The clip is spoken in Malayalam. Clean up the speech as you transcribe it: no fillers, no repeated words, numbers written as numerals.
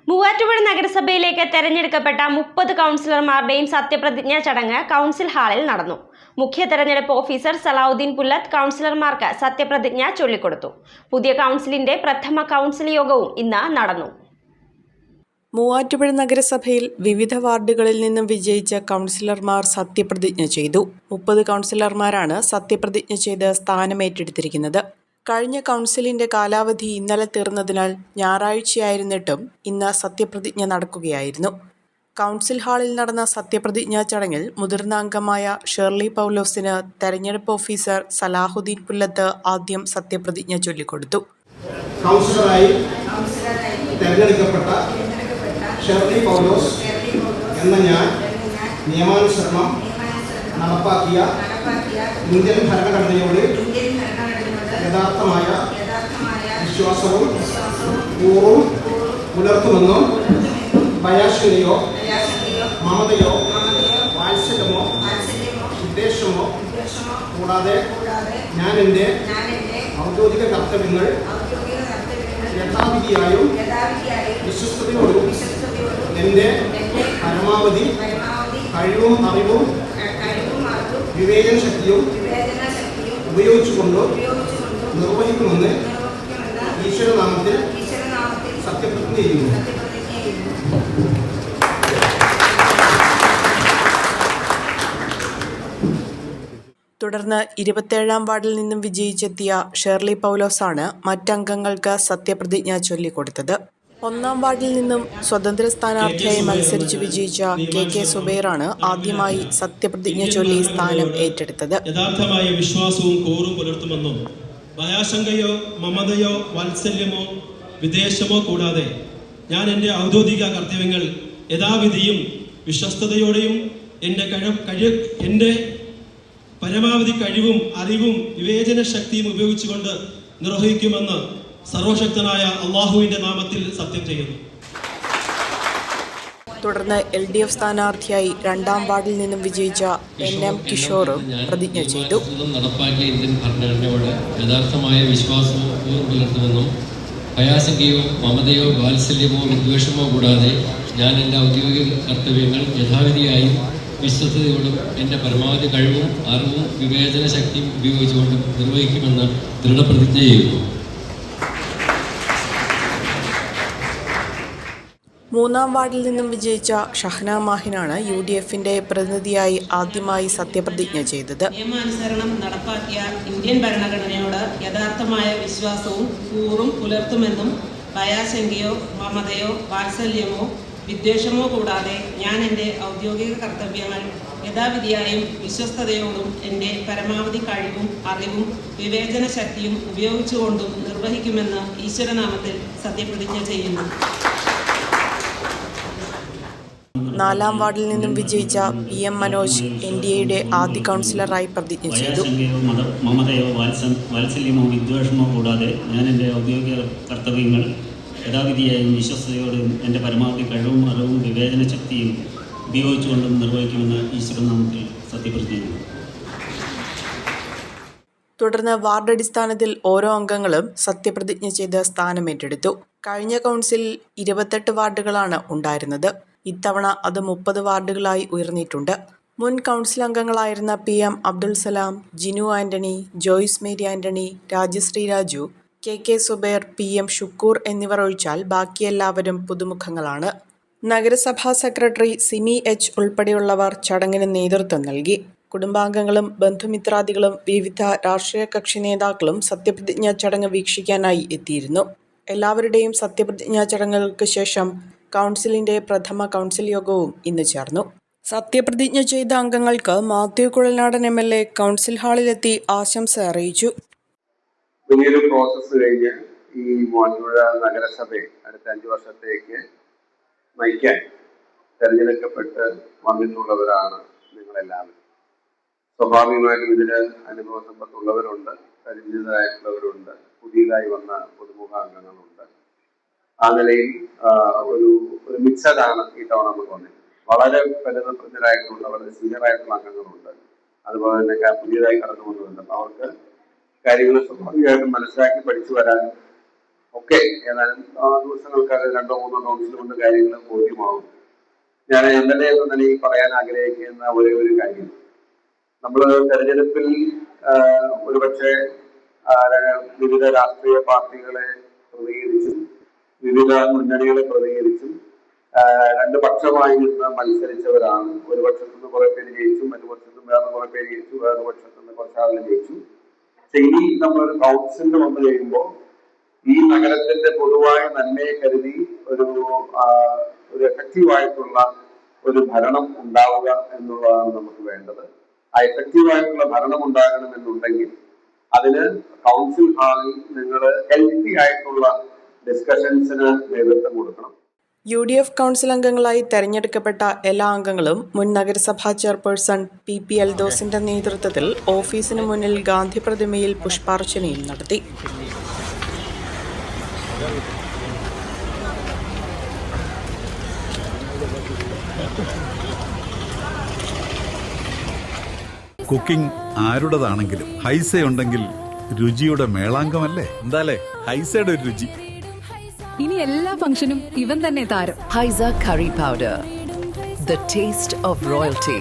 മൂവാറ്റുപുഴ നഗരസഭയിലേക്ക് തെരഞ്ഞെടുക്കപ്പെട്ട 30 കൗൺസിലർമാരുടെയും സത്യപ്രതിജ്ഞാ ചടങ്ങ് കൗൺസിൽ ഹാളിൽ നടന്നു. മുഖ്യ തെരഞ്ഞെടുപ്പ് ഓഫീസർ സലാഹുദ്ദീൻ പുല്ലത്ത് കൗൺസിലർമാർക്ക് സത്യപ്രതിജ്ഞ ചൊല്ലിക്കൊടുത്തു. പുതിയ കൗൺസിലിന്റെ പ്രഥമ കൗൺസിൽ യോഗവും ഇന്ന് നടന്നു. മൂവാറ്റുപുഴ നഗരസഭയിൽ വിവിധ വാർഡുകളിൽ നിന്നും വിജയിച്ച കൗൺസിലർമാർ സത്യപ്രതിജ്ഞ ചെയ്തു. 30 കൗൺസിലർമാരാണ് സത്യപ്രതിജ്ഞ ചെയ്ത് സ്ഥാനമേറ്റെടുത്തിരിക്കുന്നത്. കഴിഞ്ഞ കൗൺസിലിന്റെ കാലാവധി ഇന്നലെ തീർന്നതിനാൽ ഞായറാഴ്ചയായിരുന്നിട്ടും ഇന്ന് സത്യപ്രതിജ്ഞ നടക്കുകയായിരുന്നു. കൗൺസിൽ ഹാളിൽ നടന്ന സത്യപ്രതിജ്ഞാ ചടങ്ങിൽ മുതിർന്ന അംഗമായ ഷേർലി പൗലോസിന് തെരഞ്ഞെടുപ്പ് ഓഫീസർ സലാഹുദ്ദീൻ പുല്ലത്ത് ആദ്യം സത്യപ്രതിജ്ഞ ചൊല്ലിക്കൊടുത്തു. കൗൺസിലറായി തെരഞ്ഞെടുക്കപ്പെട്ട ഷേർലി പൗലോസ് എന്ന ഞാൻ നിയമാനുസരണം നടപ്പാക്കിയ ഇന്ത്യൻ ഭരണഘടനയോട് യഥാർത്ഥമായ വിശ്വാസവും കൂറും പുലർത്തുമെന്നും ഭയാശങ്കയോ മമതയോ വാത്സല്യമോ ഉദ്ദേശമോ കൂടാതെ ഞാൻ എൻ്റെ ഔദ്യോഗിക കർത്തവ്യങ്ങൾ യഥാവിധിയായും വിശ്വസ്തയോടും എൻ്റെ പരമാവധി കഴിവും അറിവും വിവേചന ശക്തിയും ഉപയോഗിച്ചുകൊണ്ട് നിർവഹിക്കുമെന്ന് ഈശ്വരനാമത്തിൽ സത്യപ്രതിജ്ഞ ചെയ്യുന്നു. തുടർന്ന് 27-ാം വാർഡിൽ നിന്നും വിജയിച്ചെത്തിയ ഷേർലി പൗലോസാണ് മറ്റംഗങ്ങൾക്ക് സത്യപ്രതിജ്ഞ ചൊല്ലിക്കൊടുത്തത്. 1-ാം വാർഡിൽ നിന്നും സ്വതന്ത്ര സ്ഥാനാർത്ഥിയായി മത്സരിച്ച് വിജയിച്ച കെ സുബൈറാണ് ആദ്യമായി സത്യപ്രതിജ്ഞ ചൊല്ലി സ്ഥാനം ഏറ്റെടുത്തത്. യഥാർത്ഥമായ വിശ്വാസവും കൂറും പുലർത്തുമെന്നും ഭയാശങ്കയോ മമതയോ വാത്സല്യമോ വിദേശമോ കൂടാതെ ഞാൻ എൻ്റെ ഔദ്യോഗിക കർത്തവ്യങ്ങൾ യഥാവിധിയും വിശ്വസ്തയോടെയും എൻ്റെ പരമാവധി കഴിവും അറിവും വിവേചന ശക്തിയും ഉപയോഗിച്ചുകൊണ്ട് നിർവഹിക്കുമെന്ന് സർവശക്തനായ അള്ളാഹുവിന്റെ നാമത്തിൽ സത്യം ചെയ്യുന്നു. തുടർന്ന് LDF സ്ഥാനാർത്ഥിയായി 2-ാം വാർഡിൽ നിന്നും വിജയിച്ച NM കിഷോറും പ്രതിജ്ഞ ചെയ്തു. നടപ്പാക്കിയ ഇന്ത്യൻ ഭരണഘടനയോട് യഥാർത്ഥമായ വിശ്വാസവും പുലർത്തുമെന്നും ഭയാശങ്കയോ മമതയോ വാത്സല്യമോ വിദ്വേഷമോ കൂടാതെ ഞാൻ എൻ്റെ ഔദ്യോഗിക കർത്തവ്യങ്ങൾ യഥാവിധിയായും വിശ്വസ്തയോടും എൻ്റെ പരമാവധി കഴിവും അറിവും വിവേചന ശക്തിയും ഉപയോഗിച്ചുകൊണ്ടും നിർവഹിക്കുമെന്ന് ദൃഢപ്രതിജ്ഞ ചെയ്യുന്നു. 3-ാം വാർഡിൽ നിന്നും വിജയിച്ച ഷഹ്ന മാഹിനാണ് UDFന്റെ പ്രതിനിധിയായി ആദ്യമായി സത്യപ്രതിജ്ഞ ചെയ്തത്. നിയമാനുസരണം നടപ്പാക്കിയ ഇന്ത്യൻ ഭരണഘടനയോട് യഥാർത്ഥമായ വിശ്വാസവും കൂറും പുലർത്തുമെന്നും ഭയാശങ്കയോ മമതയോ വാത്സല്യമോ വിദ്വേഷമോ കൂടാതെ ഞാൻ എൻ്റെ ഔദ്യോഗിക കർത്തവ്യങ്ങൾ യഥാവിധിയായും വിശ്വസ്തയോടും എൻ്റെ പരമാവധി കഴിവും അറിവും വിവേചന ശക്തിയും ഉപയോഗിച്ചുകൊണ്ടും നിർവഹിക്കുമെന്ന് ഈശ്വരനാമത്തിൽ സത്യപ്രതിജ്ഞ ചെയ്യുന്നു. 4-ാം വാർഡിൽ നിന്നും വിജയിച്ച PM മനോജ് NDAയുടെ ആദ്യ കൗൺസിലറായി പ്രതിജ്ഞ ചെയ്തു. മമതയോ വാത്സല്യമോ വിദ്വേഷമോ കൂടാതെ ഞാൻ എൻ്റെ ഔദ്യോഗിക കർത്തവ്യങ്ങൾ യഥാവിധിയായും വിശ്വസ്തയോടും എൻ്റെ പരമാവധി കഴിവും അറിവും വിവേചന ശക്തിയും ഉപയോഗിച്ചുകൊണ്ടും നിർവഹിക്കുമെന്ന് ഈശ്വരനാമത്തിൽ സത്യപ്രതിജ്ഞ ചെയ്യുന്നു. തുടർന്ന് വാർഡ് അടിസ്ഥാനത്തിൽ ഓരോ അംഗങ്ങളും സത്യപ്രതിജ്ഞ ചെയ്ത് സ്ഥാനമേറ്റെടുത്തു. കഴിഞ്ഞ കൗൺസിലിൽ 28 വാർഡുകളാണ് ഉണ്ടായിരുന്നത്. ഇത്തവണ അത് 30 വാർഡുകളായി ഉയർന്നിട്ടുണ്ട്. മുൻ കൗൺസിൽ അംഗങ്ങളായിരുന്ന PM Abdul Salam, Jinu Antony, Joyce Mary Antony, Rajasree Raju, K Zubair, PM Shukkoor എന്നിവർ ഒഴിച്ചാൽ ബാക്കിയെല്ലാവരും പുതുമുഖങ്ങളാണ്. നഗരസഭാ സെക്രട്ടറി സിമി H ഉൾപ്പെടെയുള്ളവർ ചടങ്ങിന് നേതൃത്വം നൽകി. കുടുംബാംഗങ്ങളും ബന്ധുമിത്രാദികളും വിവിധ രാഷ്ട്രീയ കക്ഷി നേതാക്കളും സത്യപ്രതിജ്ഞാ ചടങ്ങ് വീക്ഷിക്കാനായി എത്തിയിരുന്നു. എല്ലാവരുടെയും സത്യപ്രതിജ്ഞാ ചടങ്ങുകൾക്ക് ശേഷം കൗൺസിലിന്റെ പ്രഥമ കൗൺസിൽ യോഗവും ഇന്ന് ചേർന്നു. സത്യപ്രതിജ്ഞ ചെയ്ത അംഗങ്ങൾക്ക് മാത്യു കുഴൽനാടൻ MLA കൗൺസിൽ ഹാളിലെത്തി ആശംസ അറിയിച്ചു. വലിയൊരു പ്രോസസ്സ് കഴിഞ്ഞ് ഈ മൂവാറ്റുപുഴ നഗരസഭയെ അടുത്ത 5 വർഷത്തേക്ക് നയിക്കാൻ തെരഞ്ഞെടുക്കപ്പെട്ട് വന്നിട്ടുള്ളവരാണ് നിങ്ങളെല്ലാവരും. സ്വാഭാവികമായിട്ടും ഇതിൽ അനുഭവ സമ്പത്തുള്ളവരുണ്ട്, പരിചിതരായിട്ടുള്ളവരുണ്ട്, പുതിയതായി വന്ന പുതുമുഖ അംഗങ്ങളുണ്ട്. ആ നിലയിൽ ഒരു മിക്സഡ് ആണ് ഈ തവണ നമുക്ക് വന്നത്. വളരെ പരിണതപ്രജ്ഞരായിട്ടുള്ള വളരെ സീനിയറായിട്ടുള്ള അംഗങ്ങളുണ്ട്, അതുപോലെ തന്നെ പുതിയതായി കടന്നു വന്നിട്ടുണ്ട്. അവർക്ക് കാര്യങ്ങൾ സ്വാഭാവികമായിട്ടും മനസ്സിലാക്കി പഠിച്ചു വരാനും ഒക്കെ ഏതാനും ദിവസങ്ങൾക്കകം 2-3 കൗൺസിൽ കൊണ്ട് കാര്യങ്ങൾ ബോധ്യമാവും. ഞാൻ എന്നെ എന്ന നിലയിൽ പറയാൻ ആഗ്രഹിക്കുന്ന ഒരേ ഒരു കാര്യം, നമ്മൾ തെരഞ്ഞെടുപ്പിൽ ഒരുപക്ഷെ വിവിധ രാഷ്ട്രീയ പാർട്ടികളെ പ്രതികരിച്ചും വിവിധ മുന്നണികളെ പ്രതികരിച്ചും രണ്ട് പക്ഷമായി നിന്ന് മത്സരിച്ചവരാണ്. ഒരു പക്ഷത്തു നിന്ന് കുറെ പേര് ജയിച്ചു, മറുപക്ഷത്തു നിന്ന് വേറെ കുറെ പേര് ജയിച്ചു, വേറെ പക്ഷത്തു നിന്ന് കുറച്ചാളുകൾ ജയിച്ചു. പക്ഷെ ഇനി നമ്മളൊരു കൗൺസിലിൽ വന്നു കഴിയുമ്പോൾ ഈ നഗരത്തിന്റെ പൊതുവായ നന്മയെ കരുതി ഒരു എഫക്റ്റീവായിട്ടുള്ള ഒരു ഭരണം ഉണ്ടാവുക എന്നുള്ളതാണ് നമുക്ക് വേണ്ടത്. ആ എഫക്റ്റീവായിട്ടുള്ള ഭരണം ഉണ്ടാകണമെന്നുണ്ടെങ്കിൽ അതിന് കൗൺസിൽ ഹാളിൽ നിങ്ങൾ ഹെൽത്തി ആയിട്ടുള്ള ഡിസ്കഷൻസിന് നേതൃത്വം കൊടുക്കണം. UDF കൗൺസിൽ അംഗങ്ങളായി തെരഞ്ഞെടുക്കപ്പെട്ട എല്ലാ അംഗങ്ങളും മുൻ നഗരസഭാ ചെയർപേഴ്സൺ PP എൽദോസിന്റെ നേതൃത്വത്തിൽ ഓഫീസിന് മുന്നിൽ ഗാന്ധി പ്രതിമയിൽ പുഷ്പാർച്ചനയും നടത്തി. കുക്കിംഗ് ആരുടേതാണെങ്കിലും ഹൈസയുണ്ടെങ്കിൽ രുചിയുടെ മേളാങ്കമല്ലേ? എന്താലേ ഹൈസയുടെ ഒരു രുചി. ഇനി എല്ലാ ഫംഗ്ഷനും ഇവൻ തന്നെ താരം. Haiza curry powder, the taste of royalty.